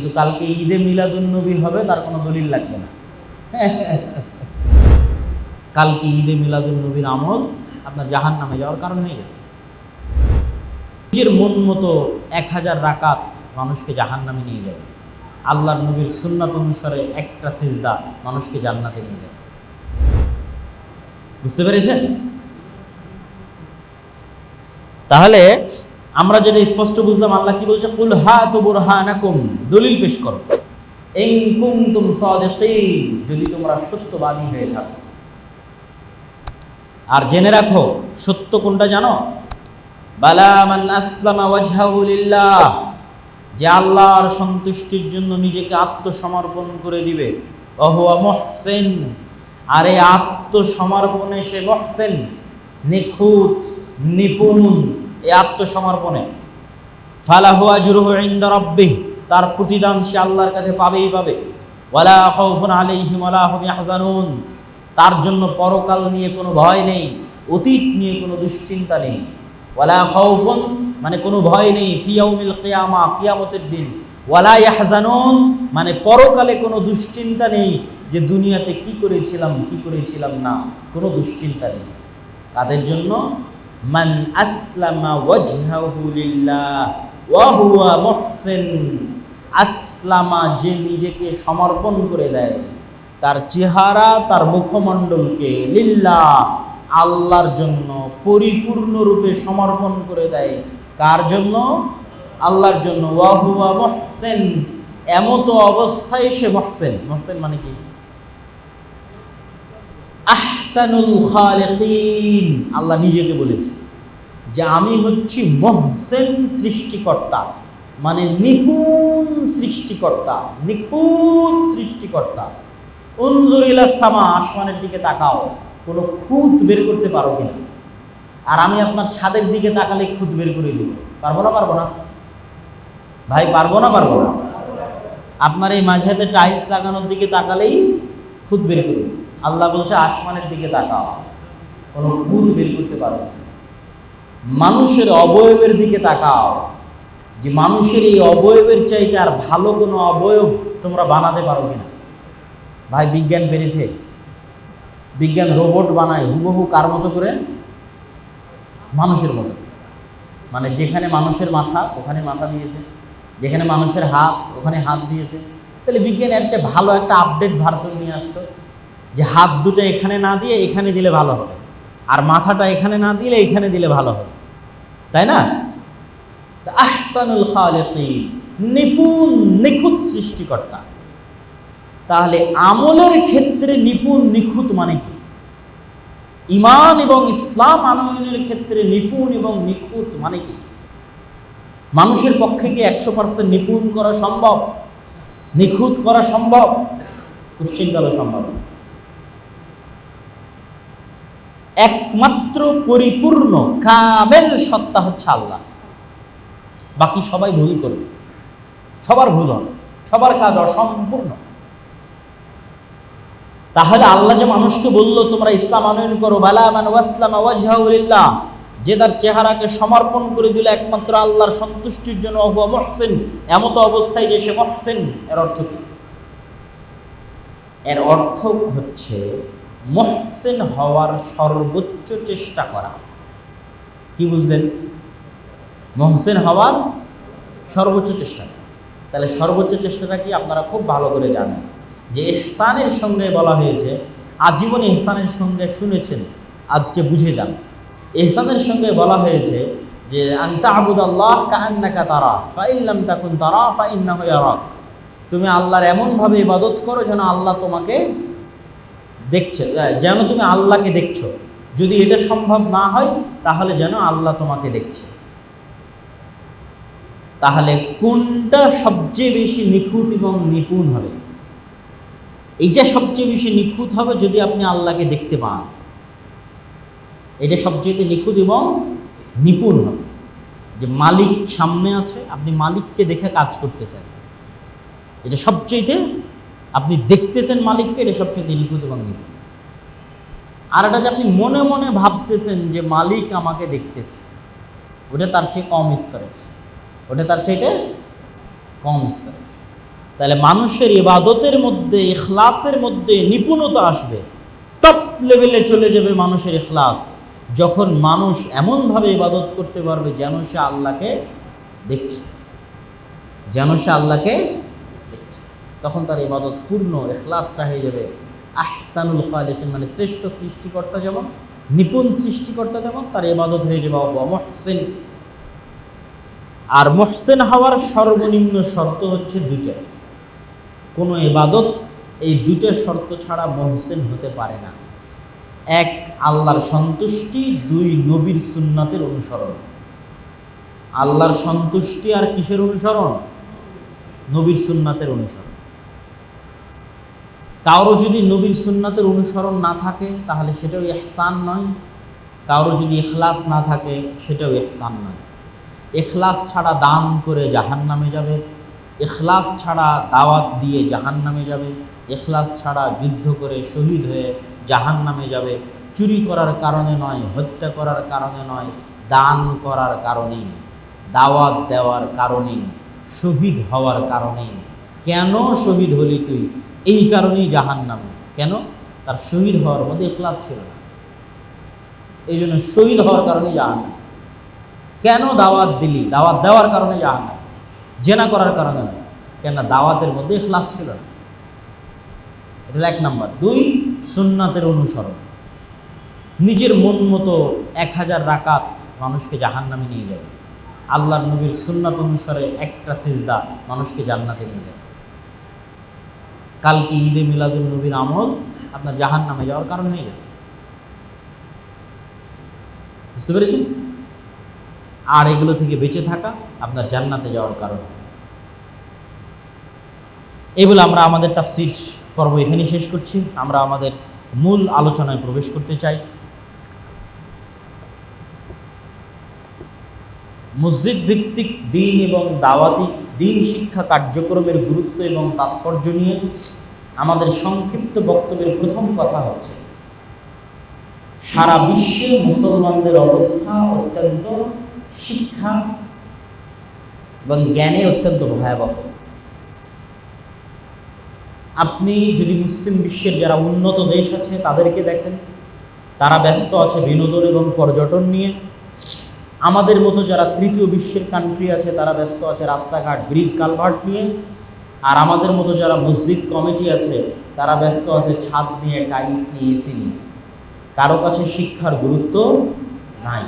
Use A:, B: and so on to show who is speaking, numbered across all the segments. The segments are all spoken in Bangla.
A: কিন্তু কালকে ঈদে মিলাদুন নবী হবে, তার কোনো দলিল লাগবে না। কালকে ঈদে মিলাদুন নবীর আমল আপনার জাহান্নামে যাওয়ার কারণ হয়ে যাবে। নিজের মন মতো 1000 রাকাত মানুষকে জাহান্নামে নিয়ে যাবে, আল্লাহর নবীর সুন্নাত অনুসারে একটা সিজদা মানুষকে জান্নাতে নিয়ে যাবে। বুঝতে পেরেছেন? তাহলে আমরা যেটা স্পষ্ট বুঝলাম, আল্লাহ কি বলছে, কুল হাতু বুরহানাকুম, দলিল পেশ করো, ইন কুনতুম সাদিকিন, যদি তোমরা সত্যবাদী হয়ে থাকো। আর জেনে রাখো সত্য কোনটা জানো? বালা মান আসলামা ওয়াজহাহু লিল্লাহ, যে আল্লাহর সন্তুষ্টির জন্য নিজেকে আত্মসমর্পণ করে দিবে, ওয়া মুহসিন, আর এই আত্মসমর্পণে সে মুহসিন, নিখুঁত, নিপুণ, এই আত্মসমর্পণে, ফালাহু আজরুহু ইনদা রাব্বিহ, তার প্রতিদান সে আল্লাহর কাছে পাবেই পাবে। ওয়ালা খাউফুন আলাইহিম ওয়ালা হুম ইয়াহজানুন, তার জন্য পরকাল নিয়ে কোনো ভয় নেই, অতীত নিয়ে কোনো দুশ্চিন্তা নেই। ওয়ালা খাউফুন মানে কোনো ভয় নেই, ফি ইয়াউমিল কিয়ামা, কিয়ামতের দিন। ওয়ালা ইয়াহজানুন মানে পরকালে কোনো দুশ্চিন্তা নেই, যে দুনিয়াতে কি করেছিলাম না, কোনো দুশ্চিন্তা নেই। তাদের জন্য মান আসলামা ওয়াজহাহু লিল্লাহ ওয়া হুয়া মুহসিন, আসলামা, যে নিজেকে সমর্পণ করে দেয়, তার চেহারা, তার মুখমণ্ডলকে, লিল্লাহ, আল্লাহর জন্য পরিপূর্ণরূপে সমর্পণ করে দেয়। কার জন্য? আল্লাহর জন্য। ওয়া হুয়া মুহসিন, এমত অবস্থায় সে মুহসিন। মুহসিন মানে কি? আহসানুল খালিকিন, আল্লাহ নিজেকে বলেছে যে আমি হচ্ছি মুহসিন, সৃষ্টিকর্তা, মানে নিপুণ সৃষ্টিকর্তা, নিখুঁত সৃষ্টিকর্তা। উনজুর ইলাস সামা, আসমানের দিকে তাকাও, কোনো খুঁত বের করতে পারো কিনা? আর আমি আপনার ছাদের দিকে তাকালে খুঁত বের করে দিব, পারবো না? ভাই, পারবো না? আপনার এই মাঝেতে টাইলস লাগানোর দিকে তাকালেই খুঁত বের করে দিব। আল্লাহ বলছে আসমানের দিকে তাকাও, কোনো খুঁত বের করতে পারো না। মানুষের অবয়বের দিকে তাকাও, যে মানুষের এই অবয়বের চাইতে আর ভালো কোনো অবয়ব তোমরা বানাতে পারো কিনা? ভাই, বিজ্ঞান পেরেছে, বিজ্ঞান রোবট বানায় হুবহু কার মতো করে? মানুষের মতো। মানে যেখানে মানুষের মাথা ওখানে মাথা দিয়েছে, যেখানে মানুষের হাত ওখানে হাত দিয়েছে। তাহলে বিজ্ঞান এর চেয়ে ভালো একটা আপডেট ভার্সন নিয়ে আসতো, যে হাত দুটো এখানে না দিয়ে এখানে দিলে ভালো হবে, আর মাথাটা এখানে না দিলে এখানে দিলে ভালো হবে, তাই না? আহসানুল খালিকিন, নিপুণ, নিখুঁত সৃষ্টিকর্তা। তাহলে আমলের ক্ষেত্রে নিপুণ, নিখুঁত মানে কি? ঈমান এবং ইসলাম আনয়নের ক্ষেত্রে নিপুণ এবং নিখুঁত মানে কি? মানুষের পক্ষে কি 100% নিপুণ করা সম্ভব, নিখুঁত করা সম্ভব? কোশ্চিনকালে সম্ভব। একমাত্র পরিপূর্ণ কামেল সত্তা হচ্ছে আল্লাহ। বাকি সবাই ভুল করবে, সবার ভুল হবে, সবার কাজ অসম্পূর্ণ। তাহলে আল্লাহ যে মানুষকে বলল তোমরা ইসলাম আনয়ন করো, বালা মান ওয়াসলামা ওয়াজহাহু লিল্লাহ, যে তার চেহারাকে সমর্পণ করে দিল একমাত্র আল্লাহর সন্তুষ্টির জন্য, হুয়া মুহসিন, এমত অবস্থায় যে সে মুহসিন। এর অর্থ কি? এর অর্থ হচ্ছে মুহসিন হওয়ার সর্বোচ্চ চেষ্টা করা। কি বুঝলেন? মুহসিন হওয়ার সর্বোচ্চ চেষ্টা। তাহলে সর্বোচ্চ চেষ্টাটা কি আপনারা খুব ভালো করে জানেন, যে ইহসানের সঙ্গে বলা হয়েছে, আজীবন ইহসানের সঙ্গে শুনেছেন, আজকে বুঝে যান। ইহসানের সঙ্গে বলা হয়েছে যে আনতা আবুদাল্লাহ কাআন্নাকা তারা ফাইন লাম তাকুন তারা ফাইন্নাহু ইয়ারাক, তুমি আল্লাহর এমনভাবে ইবাদত করো যেন আল্লাহ তোমাকে দেখছে, যেন তুমি আল্লাহকে দেখছো। যদি এটা সম্ভব না হয় তাহলে যেন আল্লাহ তোমাকে দেখছে। তাহলে কোনটা সবচেয়ে বেশি নিখুঁত এবং নিপুণ হবে? এইটা সবচেয়ে বেশি নিখুঁত হবে যদি আপনি আল্লাহকে দেখতে পান। এটা সবচেয়ে নিখুঁত এবং নিপুণ হবে, যে মালিক সামনে আছে, আপনি মালিককে দেখে কাজ করতেছেন, এটা সবচেয়ে, আপনি দেখতেছেন মালিককে, এটা সবচেয়ে নিখুঁত এবং নিপুণ। আর এটা যে আপনি মনে মনে ভাবতেছেন যে মালিক আমাকে দেখতেছে, ওটা তার চেয়ে কম স্তরে, ওটা তার চাইতে কম স্তরে। তাহলে মানুষের ইবাদতের মধ্যে, ইখলাসের মধ্যে নিপুণতা আসবে, টপ লেভেলে চলে যাবে মানুষের ইখলাস, যখন মানুষ এমনভাবে ইবাদত করতে পারবে যেন সে আল্লাহকে দেখছে, যেন সে আল্লাহকে দেখছে। তখন তার ইবাদত পূর্ণ, ইখলাসটা হয়ে যাবে আহসানুল খালিকিন, মানে শ্রেষ্ঠ সৃষ্টিকর্তা যেমন, নিপুণ সৃষ্টিকর্তা যেমন, তার ইবাদত হয়ে যাবে মুহসিন। আর মুহসিন হওয়ার সর্বনিম্ন শর্ত হচ্ছে দুইটা। কোনো ইবাদত এই দুটো শর্ত ছাড়া মুহসিন হতে পারে না। এক, আল্লাহর সন্তুষ্টি, দুই, নবীর সুন্নাতের অনুসরণ। আল্লাহর সন্তুষ্টি আর কিসের অনুসরণ? নবীর সুন্নাতের অনুসরণ। কারো যদি নবীর সুন্নাতের অনুসরণ না থাকে তাহলে সেটাও ইহসান নয়, কারো যদি ইখলাস না থাকে সেটাও ইহসান নয়। ইখলাস ছাড়া দান করে জাহান্নামে যাবে, ইখলাস ছাড়া দাওয়াত দিয়ে জাহান্নামে যাবে, ইখলাস ছাড়া যুদ্ধ করে শহীদ হয়ে জাহান্নামে যাবে। চুরি করার কারণে নয়, হত্যা করার কারণে নয়, দান করার কারণেই, দাওয়াত দেওয়ার কারণেই, শহীদ হওয়ার কারণেই। কেন শহীদ হলি তুই? এই কারণেই জাহান্নামে। কেন? তার শহীদ হওয়ার মধ্যে ইখলাস ছিল না, এই জন্য শহীদ হওয়ার কারণে জাহান্নাম। কেন দাওয়াত দিলি? দাওয়াত দেওয়ার কারণে জাহান্নাম, জেনা করার কারণে নয়। কেন? দাওয়াতের মধ্যে ইখলাস ছিল না। এটা এক নাম্বার। দুই, সুন্নাতের অনুসরণ। নিজের মন মতো 1000 রাকাত মানুষকে জাহান্নামে নিয়ে যাবে, আল্লাহর নবীর সুন্নাত অনুসারে একটা সিজদা মানুষকে জান্নাতে নিয়ে যাবে। কালকে ঈদে মিলাদুন নবীর আমল আপনার জাহান্নামে যাওয়ার কারণ হয়ে যাবে। বুঝতে পেরেছেন? আর এগুলো থেকে বেঁচে থাকা আপনার জান্নাতে যাওয়ার কারণ। এই বলে আমরা আমাদের তাফসীর পর্ব এখানে শেষ করছি। আমরা আমাদের মূল আলোচনায় প্রবেশ করতে চাই। মসজিদ ভিত্তিক দিন এবং দাওয়াতি দিন শিক্ষা কার্যক্রমের গুরুত্ব এবং তাৎপর্য নিয়ে আমাদের সংক্ষিপ্ত বক্তব্যের প্রথম কথা হচ্ছে, সারা বিশ্বে মুসলমানদের অবস্থা অত্যন্ত শিক্ষা এবং জ্ঞানে অত্যন্ত ভয়াবহ। আপনি যদি মুসলিম বিশ্বের যারা উন্নত দেশ আছে তাদেরকে দেখেন, তারা ব্যস্ত আছে বিনোদন এবং পর্যটন নিয়ে। আমাদের মতো যারা তৃতীয় বিশ্বের কান্ট্রি আছে তারা ব্যস্ত আছে রাস্তাঘাট, ব্রিজ, কালভার্ট নিয়ে। আর আমাদের মতো যারা মসজিদ কমিটি আছে তারা ব্যস্ত আছে ছাদ নিয়ে, টাইলস নিয়ে, এসি নিয়ে। কারো কাছে শিক্ষার গুরুত্ব নাই।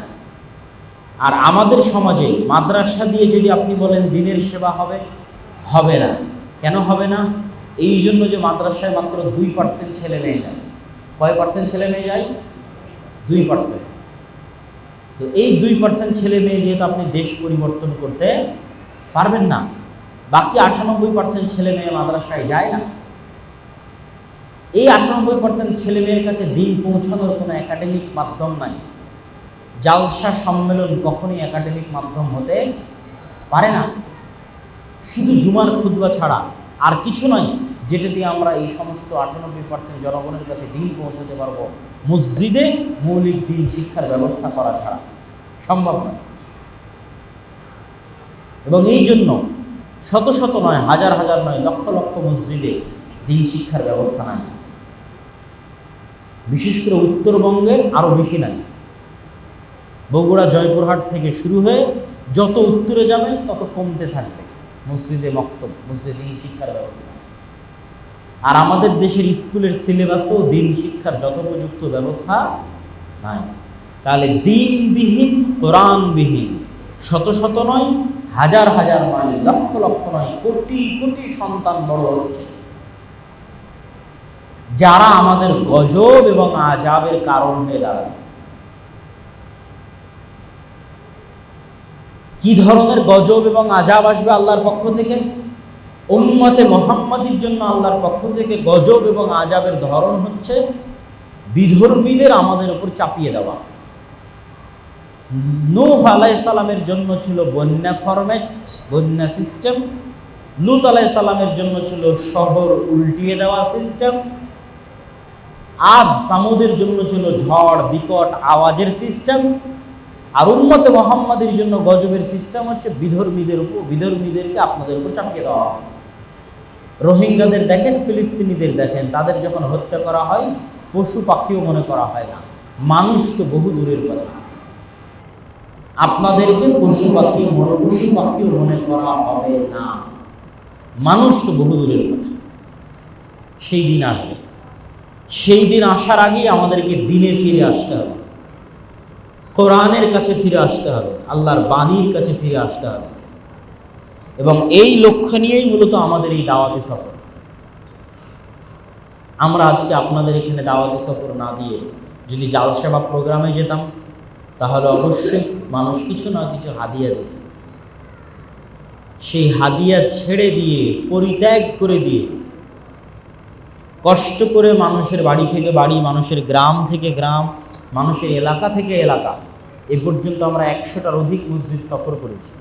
A: আর আমাদের সমাজে মাদ্রাসা দিয়ে যদি আপনি বলেন দিনের সেবা হবে, হবে না। কেন হবে না? এই জন্য যে মাদ্রাসায় মাত্র 2% ছেলে মেয়ে যায়। কয় পার্সেন্ট ছেলে মেয়ে যায়? 2%। তো এই 2% ছেলে মেয়ে দিয়ে তো আপনি দেশ পরিবর্তন করতে পারবেন না। বাকি 98% ছেলে মেয়ে মাদ্রাসায় যায় না। এই 98% ছেলে মেয়ের কাছে দিন পৌঁছানোর কোনো একাডেমিক মাধ্যম নাই। জালসা সম্মেলন কখনোই একাডেমিক মাধ্যম হতে পারে না। শুধু জুমার খুতবা ছাড়া আর কিছু নয় যেটা দিয়ে আমরা এই সমস্ত 98% জনগণের কাছে দিন পৌঁছাতে পারবো। মসজিদে মৌলিক দিন শিক্ষার ব্যবস্থা করা ছাড়া সম্ভব নয়। এবং এই জন্য শত শত নয়, হাজার হাজার নয়, লক্ষ লক্ষ মসজিদে দিন শিক্ষার ব্যবস্থা নাই। বিশেষ করে উত্তরবঙ্গের আরও বেশি নাই। বগুড়া, জয়পুরহাট থেকে শুরু হয়ে যত উত্তরে যাবেন তত কমতে থাকবে মসজিদে মক্তব, মসজিদে দিন শিক্ষার ব্যবস্থা। আর আমাদের দেশের স্কুলের সিলেবাসেও দিন শিক্ষার যথোপযুক্ত ব্যবস্থা নাই। তাহলে দিনবিহীন, কোরআনবিহীন শত শত নয়, হাজার হাজার নয়, লক্ষ লক্ষ নয়, কোটি কোটি সন্তান বড় হচ্ছে, যারা আমাদের গজব এবং আযাবের কারণ হয়ে দাঁড়াবে। কি ধরনের গজব এবং আযাব আসবে আল্লাহর পক্ষ থেকে? উম্মতে মুহাম্মাদীর জন্য আল্লাহর পক্ষ থেকে গজব এবং আযাবের ধরন হচ্ছে বিধর্মীদের আমাদের উপর চাপিয়ে দেওয়া। নূহ আলাইহিস সালামের জন্য ছিল বন্যা ফরম্যাট, বন্যা সিস্টেম। লূত আলাইহিস সালামের জন্য ছিল শহর উল্টিয়ে দেওয়া সিস্টেম। আদ সামুদের জন্য ছিল ঝড়, বিকট আওয়াজের সিস্টেম। আর উম্মতে মুহাম্মাদীর জন্য গজবের সিস্টেম হচ্ছে বিধর্মীদের উপর, বিধর্মীদেরকে আপনাদের উপর চাপিয়ে দেওয়া। রোহিঙ্গাদের দেখেন, ফিলিস্তিনিদের দেখেন, তাদের যখন হত্যা করা হয় পশু পাখিও মনে করা হয় না, মানুষ তো বহু দূরের কথা। আপনাদেরকে পশু পাখিও মনে করা হবে না, মানুষ তো বহু দূরের কথা। সেই দিন আসবে, সেই দিন আসার আগেই আমাদেরকে দিনে ফিরে আসতে হবে, কোরআনের কাছে ফিরে আসতে হবে, আল্লাহর বাণীর কাছে ফিরে আসতে হবে। এবং এই লক্ষ্য নিয়েই মূলত আমাদের এই দাওয়াতি সফর। আমরা আজকে আপনাদের এখানে দাওয়াতি সফর না দিয়ে যদি জালসা বা প্রোগ্রামে যেতাম, তাহলে অবশ্যই মানুষ কিছু না কিছু হাদিয়া দিত। সেই হাদিয়া ছেড়ে দিয়ে, পরিত্যাগ করে দিয়ে, কষ্ট করে মানুষের বাড়ি থেকে বাড়ি, মানুষের গ্রাম থেকে গ্রাম, মানুষের এলাকা থেকে এলাকা, এ পর্যন্ত আমরা 100টার অধিক মসজিদ সফর করেছি।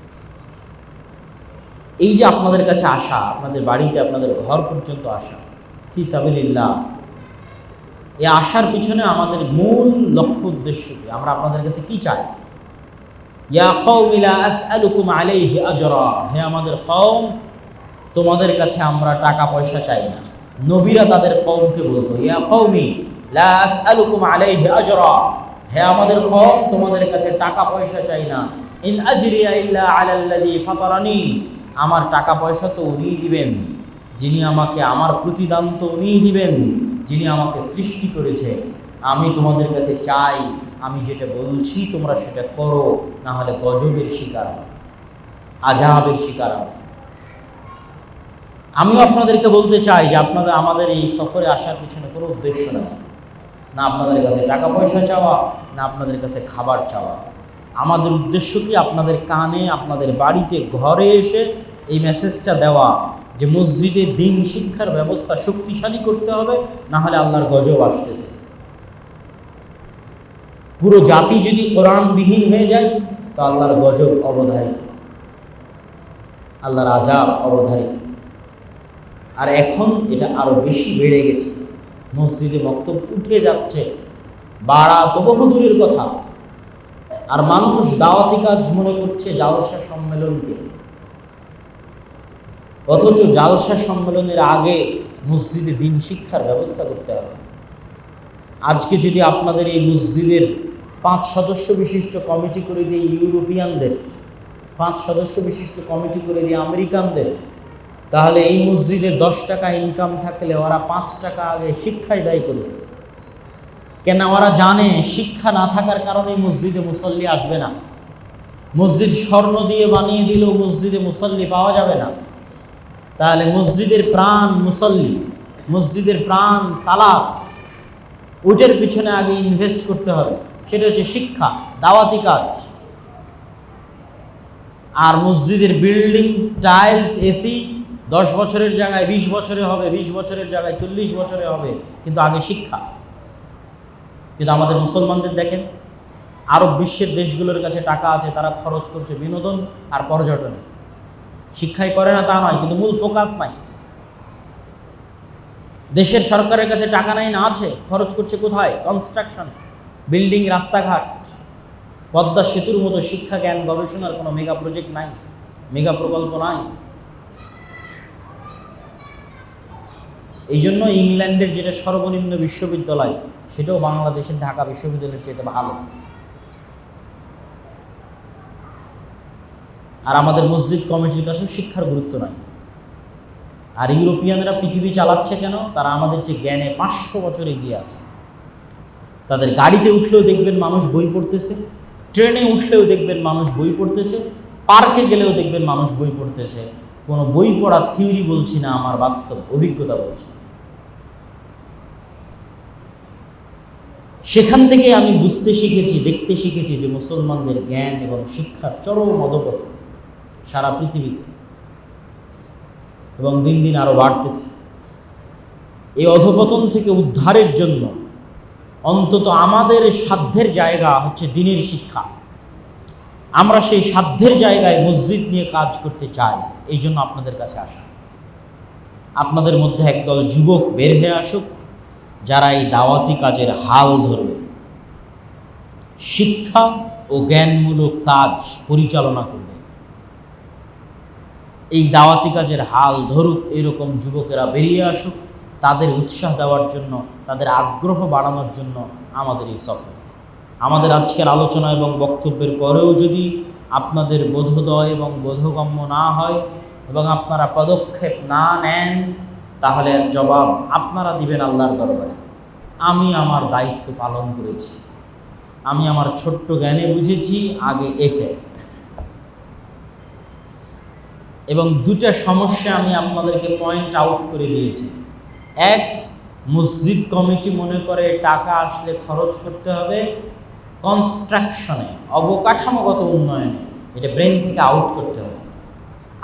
A: এই যে আপনাদের কাছে আসা, আপনাদের বাড়িতে, আপনাদের ঘর পর্যন্ত আসা, ফি সাবিলিল্লাহ, এই আসার পিছনে আমাদের মূল লক্ষ্য উদ্দেশ্য কি? আমরা আপনাদের কাছে কি চাই? ইয়া কওমি লা আসআলুকুম আলাইহি আজরা, হে আমাদের কওম, তোমাদের কাছে আমরা টাকা পয়সা চাই না। নবীরা তাদের কওমকে বলতো, ইয়া কওমি লা আসআলুকুম আলাইহি আজরা, হে আমাদের কওম, তোমাদের কাছে টাকা পয়সা চাই না। ইন আজরিয়া ইল্লা আলাল্লাযী ফাতারানি, আমার টাকা পয়সা তো উনিই দিবেন, যিনি আমাকে, আমার প্রতিদান তো উনিই দিবেন, যিনি আমাকে সৃষ্টি করেছে। আমি তোমাদের কাছে চাই, আমি যেটা বলছি তোমরা সেটা করো, না হলে গজবের শিকার, আযাবের শিকার। আমিও আপনাদেরকে বলতে চাই যে আপনাদের, আমাদের এই সফরে আসার পিছনে কোনো উদ্দেশ্য নেই, না আপনাদের কাছে টাকা পয়সা চাওয়া, না আপনাদের কাছে খাবার চাওয়া। আমাদের উদ্দেশ্য কি? আপনাদের কানে, আপনাদের বাড়িতে, ঘরে এসে এই মেসেজটা দেওয়া যে মসজিদে দিন শিক্ষার ব্যবস্থা শক্তিশালী করতে হবে, না হলে আল্লাহর গজব আসতেছে। পুরো জাতি যদি কোরআনবিহীন হয়ে যায়, তো আল্লাহর গজব অবধারিত, আল্লাহর আযাব অবধারিত। আর এখন এটা আরো বেশি বেড়ে গেছে, মসজিদে বক্তব্য উঠে যাচ্ছে, বাড়া তো বহু দূরের কথা। আর মানুষ দাওয়াতি কাজ মনে করছে জালসা সম্মেলনকে, অথচ জালসা সম্মেলনের আগে মসজিদে দিন শিক্ষার ব্যবস্থা করতে হবে। আজকে যদি আপনাদের এই মসজিদের 5 সদস্য বিশিষ্ট কমিটি করে দিয়ে ইউরোপিয়ানদের, 5 সদস্য বিশিষ্ট কমিটি করে দিয়ে আমেরিকানদের, তাহলে এই মসজিদে 10 টাকা ইনকাম থাকলে ওরা 5 টাকা আগে শিক্ষায় ব্যয় করবে। কেন? ওরা জানে শিক্ষা না থাকার কারণে মসজিদে মুসল্লি আসবে না। মসজিদ স্বর্ণ দিয়ে বানিয়ে দিলেও মসজিদে মুসল্লি পাওয়া যাবে না। তাহলে মসজিদের প্রাণ মুসল্লি, মসজিদের প্রাণ সালাত, ওইটার পিছনে আগে ইনভেস্ট করতে হবে। সেটা হচ্ছে শিক্ষা, দাওয়াতি কাজ। আর মসজিদের বিল্ডিং, টাইলস, এসি 10 বছরের জায়গায় 20 বছরে হবে, 20 বছরের জায়গায় 40 বছরে হবে, কিন্তু আগে শিক্ষা। কিন্তু আমাদের মুসলমানদের দেখেন, আরব বিশ্বের দেশগুলোর কাছে টাকা আছে, তারা খরচ করছে বিনোদন আর পর্যটনে, শিক্ষাই করে না তা নয়, কিন্তু মূল ফোকাস নাই। দেশের সরকারের কাছে টাকা নাই না, আছে, খরচ করছে কোথায়? কনস্ট্রাকশন, বিল্ডিং, রাস্তাঘাট। পদ্মা সেতুর মতো শিক্ষা, জ্ঞান, গবেষণার কোনো মেগা প্রজেক্ট নাই, মেগা প্রকল্প নাই। এই জন্য ইংল্যান্ডের যেটা সর্বনিম্ন বিশ্ববিদ্যালয়, সেটাও বাংলাদেশের ঢাকা বিশ্ববিদ্যালয়ের চেয়ে ভালো। আর আমাদের মসজিদ কমিটির কাছেও শিক্ষার গুরুত্ব নাই। আর ইউরোপিয়ানরা পৃথিবী চালাচ্ছে কেন? তারা আমাদের চেয়ে জ্ঞানে 500 বছর এগিয়ে আছে। তাদের গাড়িতে উঠলেও দেখবেন মানুষ বই পড়তেছে, ট্রেনে উঠলেও দেখবেন মানুষ বই পড়তেছে, পার্কে গেলেও দেখবেন মানুষ বই পড়তেছে। কোনো বই পড়া থিওরি বলছি না, আমার বাস্তব অভিজ্ঞতা বলছি। সেখান থেকে আমি বুঝতে শিখেছি, দেখতে শিখেছি যে মুসলমানদের জ্ঞান এবং শিক্ষার চরম অধঃপতন সারা পৃথিবীতে, এবং দিন দিন আরও বাড়তেছে। এই অধঃপতন থেকে উদ্ধারের জন্য অন্তত আমাদের সাধ্যের জায়গা হচ্ছে দিনের শিক্ষা। আমরা সেই সাধ্যের জায়গায় মসজিদ নিয়ে কাজ করতে চাই। এই জন্য আপনাদের কাছে আসা। আপনাদের মধ্যে একদল যুবক বের হয়ে আসুক, যারা এই দাওয়াতি কাজের হাল ধরবে, শিক্ষা ও জ্ঞানমূলক কাজ পরিচালনা করবে। এই দাওয়াতি কাজের হাল ধরুক, এরকম যুবকেরা বেরিয়ে আসুক, তাদের উৎসাহ দেওয়ার জন্য, তাদের আগ্রহ বাড়ানোর জন্য আমাদের এই সফর। আমাদের আজকের আলোচনা এবং বক্তব্যের পরেও যদি আপনাদের বোধোদয় এবং বোধগম্য না হয় এবং আপনারা পদক্ষেপ না নেন, তাহলে এর জবাব আপনারা দিবেন আল্লাহর দরবারে। আমি আমার দায়িত্ব পালন করেছি, আমি আমার ছোট্ট জ্ঞানে বুঝেছি আগে এটা। এবং দুটা সমস্যা আমি আপনাদেরকে পয়েন্ট আউট করে দিয়েছি। এক, মসজিদ কমিটি মনে করে টাকা আসলে খরচ করতে হবে কনস্ট্রাকশনে, অবকাঠামোগত উন্নয়নে। এটা ব্রেন থেকে আউট করতে হবে।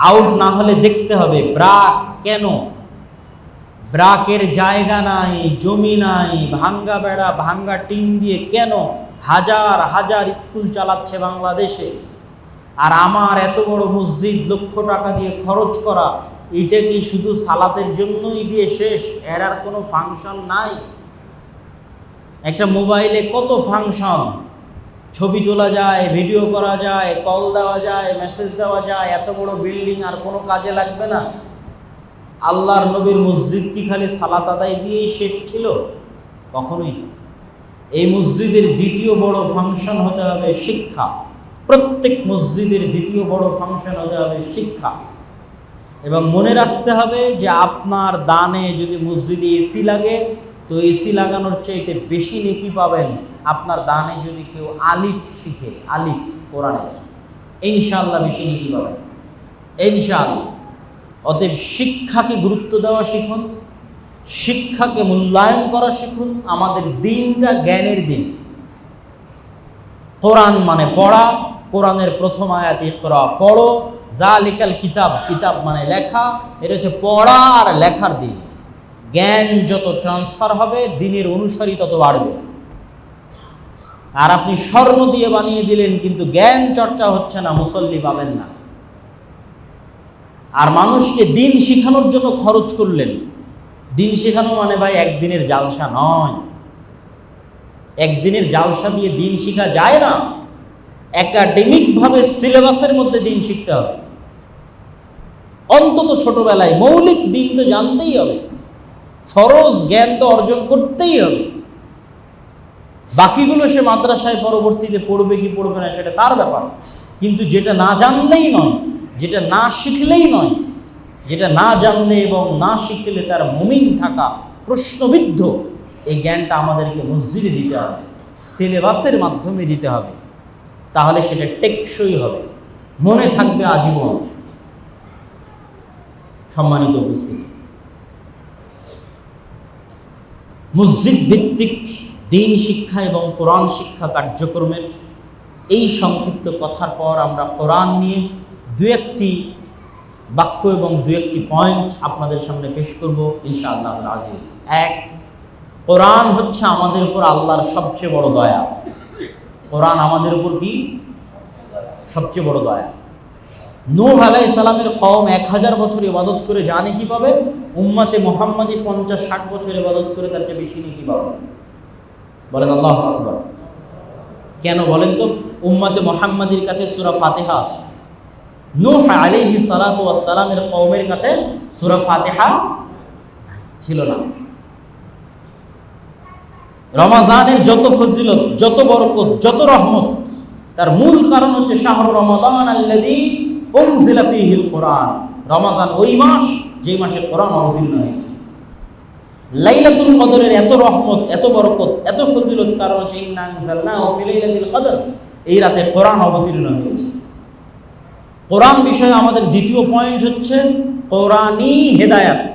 A: আউট না হলে দেখতে হবে ব্রাক কেন, ব্রাকের জায়গা নাই, জমি নাই, ভাঙ্গা বেড়া ভাঙ্গা টিন দিয়ে কেন হাজার হাজার স্কুল চালাচ্ছে বাংলাদেশে, আর আমার এত বড় মসজিদ লক্ষ টাকা দিয়ে খরচ করা, এটা কি শুধু সালাতের জন্যই দিয়ে শেষ? এর আর কোনো ফাংশন নাই? একটা মোবাইলে কত ফাংশন, ছবি তোলা যায়, ভিডিও করা যায়, কল দেওয়া যায়, মেসেজ দেওয়া যায়। এত বড় বিল্ডিং আর কোনো কাজে লাগবে না? আল্লাহর নবীর মসজিদ কি খালি সালাত আদায় দিয়েই শেষ ছিল? কখনোই না। এই মসজিদের দ্বিতীয় বড় ফাংশন হতে হবে শিক্ষা। প্রত্যেক মসজিদের দ্বিতীয় বড় ফাংশন হতে হবে শিক্ষা। এবং মনে রাখতে হবে যে আপনার দানে যদি মসজিদে এসি লাগে, তো এসি লাগানোর চাইতে বেশি নেকি পাবেন আপনার দানে যদি কেউ আলিফ শিখে, আলিফ কোরআনে, ইনশাআল্লাহ বেশি নেকি পাবেন ইনশাআল্লাহ। অতএব শিক্ষাকে গুরুত্ব দেওয়া শিখুন, শিক্ষাকে মূল্যায়ন করা শিখুন। আমাদের দিনটা জ্ঞানের দিন। কোরআন মানে পড়া, কোরআনের প্রথম আয়াত ইকরা, পড়ো, জালিকাল কিতাব, কিতাব মানে লেখা। এটা হচ্ছে পড়া আর লেখার দিন। জ্ঞান যত ট্রান্সফার হবে, দিনের অনুসারী তত বাড়বে। আর আপনি স্বর্ণ দিয়ে বানিয়ে দিলেন, কিন্তু জ্ঞান চর্চা হচ্ছে না, মুসল্লি পাবেন না। আর মানুষকে দিন শেখানোর জন্য খরচ করলেন। দিন শেখানো মানে ভাই একদিনের জালসা নয়। একদিনের জালসা দিয়ে দিন শেখা যায় না। একাডেমিকভাবে সিলেবাসের মধ্যে দিন শিখতে হবে। অন্তত ছোটবেলায় মৌলিক দিন তো জানতেই হবে, ফরজ জ্ঞান তো অর্জন করতেই হবে। বাকিগুলো সে মাদ্রাসায় পরবর্তীতে পড়বে কি পড়বে না সেটা তার ব্যাপার। কিন্তু যেটা না জানলেই নয়, যেটা না শিখলেই নয়, যেটা না জানলে এবং না শিখলে তার মুমিন থাকা প্রশ্নবিদ্ধ, এই জ্ঞানটা আমাদেরকে মসজিদে দিতে হবে, সিলেবাসের মাধ্যমে দিতে হবে। তাহলে সেটা টেকসই হবে, মনে থাকবে আজীবন। সম্মানিত উপস্থিতি, মসজিদ ভিত্তিক দিন শিক্ষা এবং কোরআন শিক্ষা কার্যক্রমের এই সংক্ষিপ্ত কথার পর আমরা কোরআন নিয়ে দু একটি বাক্য এবং দু একটি পয়েন্ট আপনাদের সামনে পেশ করব ইনশাআল্লাহ আজিজ। এক, কোরআন হচ্ছে আমাদের উপর আল্লাহর সবচেয়ে বড় দয়া। কোরআন আমাদের উপর কি? সবচেয়ে বড় দয়া। নূহ আলাইহিস সালামের কওম 1000 বছর ইবাদত করে জানে কি পাবে? উম্মতে মুহাম্মাদি 50-60 বছর ইবাদত করে তার চেয়ে বেশি নেকি পাবে। বলেন আল্লাহু আকবার। কেন বলেন তো? উম্মতে মুহাম্মাদির কাছে সূরা ফাতিহা আছে, নূহ আলাইহিস সালাতু ওয়াস সালামের কওমের কাছে সূরা ফাতিহা ছিল না। রমজানের যত ফজিলত, যত বরকত, যত রহমত, তার মূল কারণ হচ্ছে শাহরু রমাদান আল্লাযী উনজিলা ফীহিল কোরআন। রমজান ওই মাস যেই মাসে কোরআন অবতীর্ণ হয়েছে। লাইলাতুল কদরের এত রহমত, এত বরকত, এত ফজিলত কারণ হচ্ছে ইন্না আনজালনাহু ফি লাইলাতিল কদর, এই রাতে কোরআন অবতীর্ণ হয়েছে। কোরআন বিষয়ে আমাদের দ্বিতীয় পয়েন্ট হচ্ছে কোরআনী হেদায়াত।